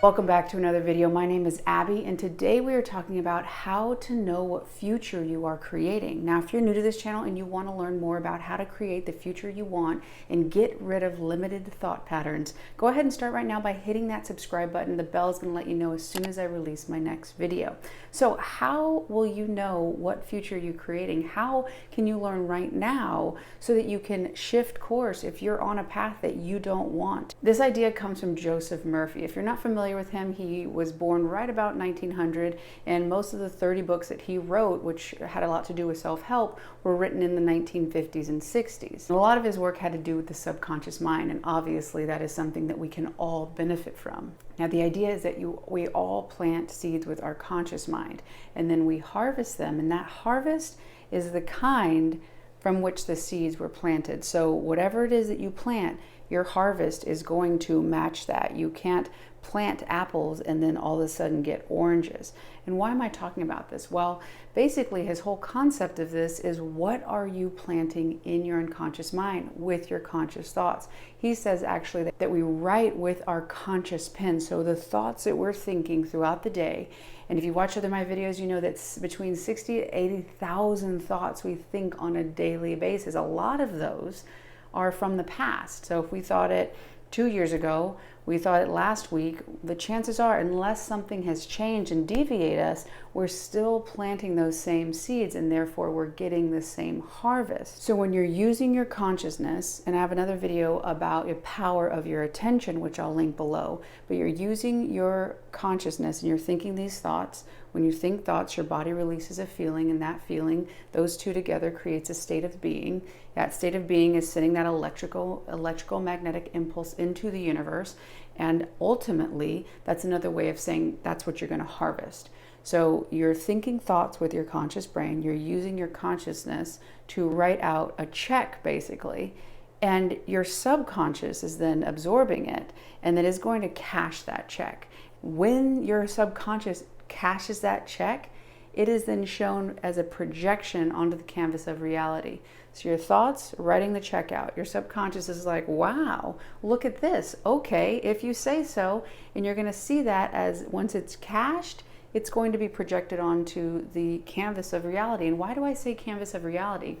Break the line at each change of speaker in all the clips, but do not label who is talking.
Welcome back to another video. My name is Abby, and today we are talking about how to know what future you are creating. Now, if you're new to this channel and you want to learn more about how to create the future you want and get rid of limited thought patterns, go ahead and start right now by hitting that subscribe button. The bell is going to let you know as soon as I release my next video. So how will you know what future you're creating? How can you learn right now so that you can shift course if you're on a path that you don't want? This idea comes from Joseph Murphy. If you're not familiar with him, he was born right about 1900, and most of the 30 books that he wrote, which had a lot to do with self-help, were written in the 1950s and 60s. And a lot of his work had to do with the subconscious mind, and obviously that is something that we can all benefit from. Now, the idea is that we all plant seeds with our conscious mind, and then we harvest them, and that harvest is the kind from which the seeds were planted. So whatever it is that you plant, your harvest is going to match that. You can't plant apples and then all of a sudden get oranges. And why am I talking about this? Well, basically his whole concept of this is, what are you planting in your unconscious mind with your conscious thoughts? He says actually that we write with our conscious pen. So the thoughts that we're thinking throughout the day, and if you watch other of my videos, you know that between 60 to 80,000 thoughts we think on a daily basis. A lot of those are from the past. So if we thought it 2 years ago, we thought it last week, the chances are, unless something has changed and deviate us, we're still planting those same seeds, and therefore we're getting the same harvest. So when you're using your consciousness, and I have another video about the power of your attention, which I'll link below, but you're using your consciousness and you're thinking these thoughts. When you think thoughts, your body releases a feeling, and that feeling, those two together, creates a state of being. That state of being is sending that electromagnetic impulse into the universe, and ultimately that's another way of saying that's what you're going to harvest. So you're thinking thoughts with your conscious brain, you're using your consciousness to write out a check basically, and your subconscious is then absorbing it, and then is going to cash that check. When your subconscious cashes that check, it is then shown as a projection onto the canvas of reality. So your thoughts writing the check out. Your subconscious is like, wow, look at this. Okay, if you say so. And you're going to see that as, once it's cashed, it's going to be projected onto the canvas of reality. And why do I say canvas of reality?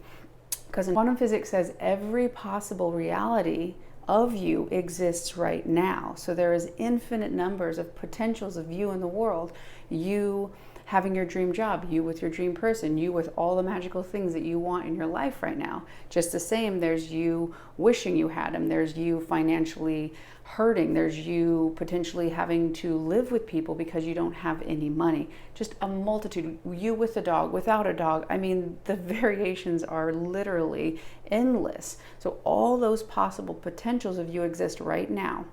Because quantum physics says every possible reality of you exists right now. So there is infinite numbers of potentials of you in the world. You having your dream job, you with your dream person, you with all the magical things that you want in your life right now. Just the same, there's you wishing you had them. There's you financially hurting. There's you potentially having to live with people because you don't have any money. Just a multitude. You with a dog, without a dog. I mean, the variations are literally endless. So all those possible potentials of you exist right now.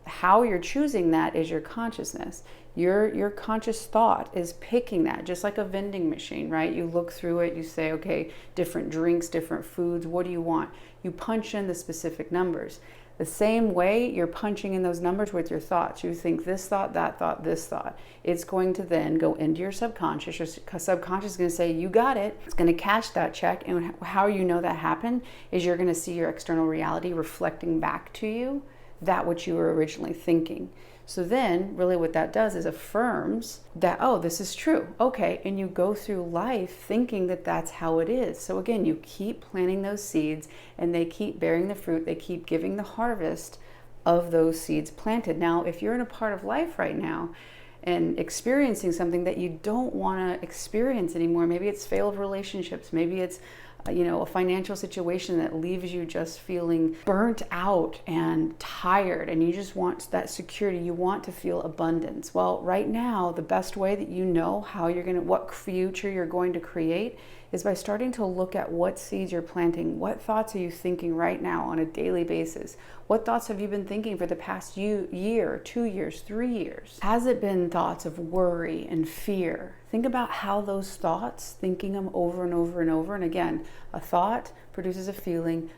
How you're choosing that is your consciousness. Your conscious thought is picking that, just like a vending machine, right? You look through it, you say, okay, different drinks, different foods, what do you want? You punch in the specific numbers. The same way you're punching in those numbers with your thoughts. You think this thought, that thought, this thought. It's going to then go into your subconscious. Your subconscious is going to say, you got it. It's going to cash that check. And how you know that happened is you're going to see your external reality reflecting back to you that which you were originally thinking. So then really what that does is affirms that, oh, this is true. Okay. And you go through life thinking that that's how it is. So again, you keep planting those seeds and they keep bearing the fruit. They keep giving the harvest of those seeds planted. Now, if you're in a part of life right now and experiencing something that you don't want to experience anymore, maybe it's failed relationships, maybe it's a financial situation that leaves you just feeling burnt out and tired, and you just want that security, you want to feel abundance. Well, right now, the best way that you know what future you're going to create is by starting to look at what seeds you're planting. What thoughts are you thinking right now on a daily basis? What thoughts have you been thinking for the past year, 2 years, 3 years? Has it been thoughts of worry and fear? Think about how those thoughts, thinking them over and over and over, and again, a thought produces a feeling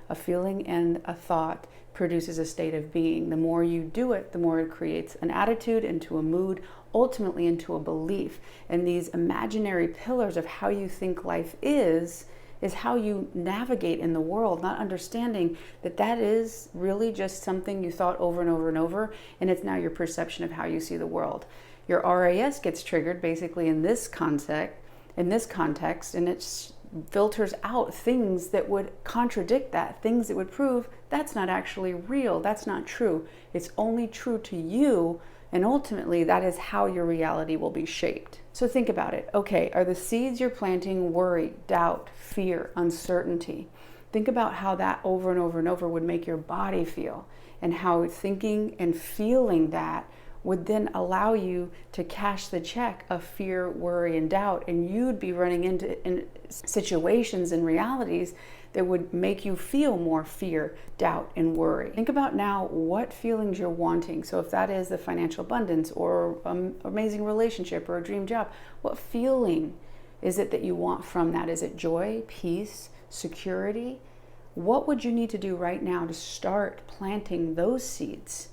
and a thought produces a state of being. The more you do it, the more it creates an attitude into a mood, ultimately into a belief. And these imaginary pillars of how you think life is is how you navigate in the world, not understanding that that is really just something you thought over and over and over, and it's now your perception of how you see the world. Your RAS gets triggered basically in this context, and it filters out things that would contradict that, things that would prove that's not actually real, that's not true. It's only true to you, and ultimately that is how your reality will be shaped. So think about it. Okay, are the seeds you're planting worry, doubt, fear, uncertainty? Think about how that over and over and over would make your body feel, and how thinking and feeling that would then allow you to cash the check of fear, worry, and doubt, and you'd be running into situations and realities that would make you feel more fear, doubt, and worry. Think about now what feelings you're wanting. So if that is the financial abundance or an amazing relationship or a dream job, what feeling is it that you want from that? Is it joy, peace, security? What would you need to do right now to start planting those seeds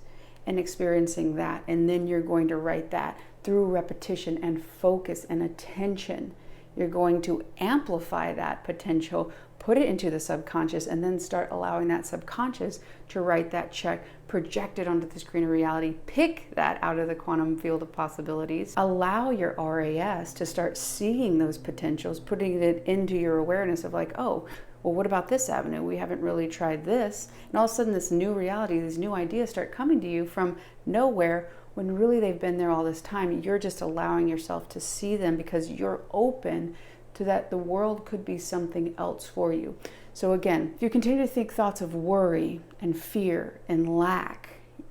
and experiencing that? And then you're going to write that through repetition and focus and attention. You're going to amplify that potential, put it into the subconscious, and then start allowing that subconscious to write that check, project it onto the screen of reality, pick that out of the quantum field of possibilities, allow your RAS to start seeing those potentials, putting it into your awareness of like, oh, well, what about this avenue? We haven't really tried this. And all of a sudden this new reality, these new ideas start coming to you from nowhere, when really they've been there all this time. You're just allowing yourself to see them because you're open to that the world could be something else for you. So again, if you continue to think thoughts of worry and fear and lack,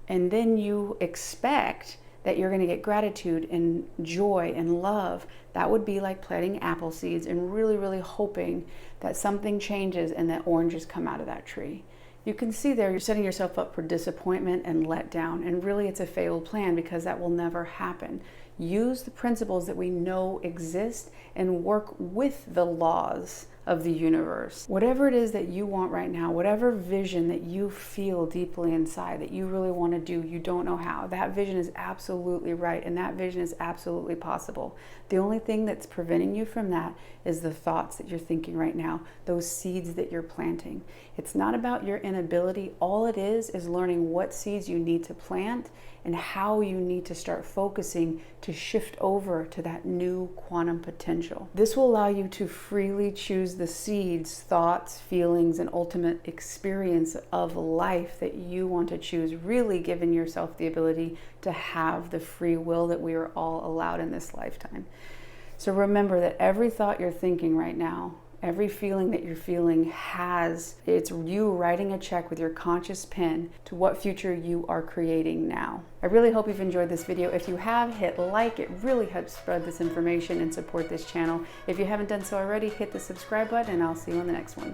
and then you expect that you're going to get gratitude and joy and love, that would be like planting apple seeds and really, really hoping that something changes and that oranges come out of that tree. You can see there you're setting yourself up for disappointment and letdown, and really it's a failed plan because that will never happen. Use the principles that we know exist and work with the laws of the universe. Whatever it is that you want right now, whatever vision that you feel deeply inside that you really want to do, you don't know how, that vision is absolutely right, and that vision is absolutely possible. The only thing that's preventing you from that is the thoughts that you're thinking right now, those seeds that you're planting. It's not about your inability. All it is learning what seeds you need to plant and how you need to start focusing to shift over to that new quantum potential. This will allow you to freely choose the seeds, thoughts, feelings, and ultimate experience of life that you want to choose, really giving yourself the ability to have the free will that we are all allowed in this lifetime. So remember that every thought you're thinking right now, every feeling that you're feeling it's you writing a check with your conscious pen to what future you are creating now. I really hope you've enjoyed this video. If you have, hit like. It really helps spread this information and support this channel. If you haven't done so already, hit the subscribe button, and I'll see you on the next one.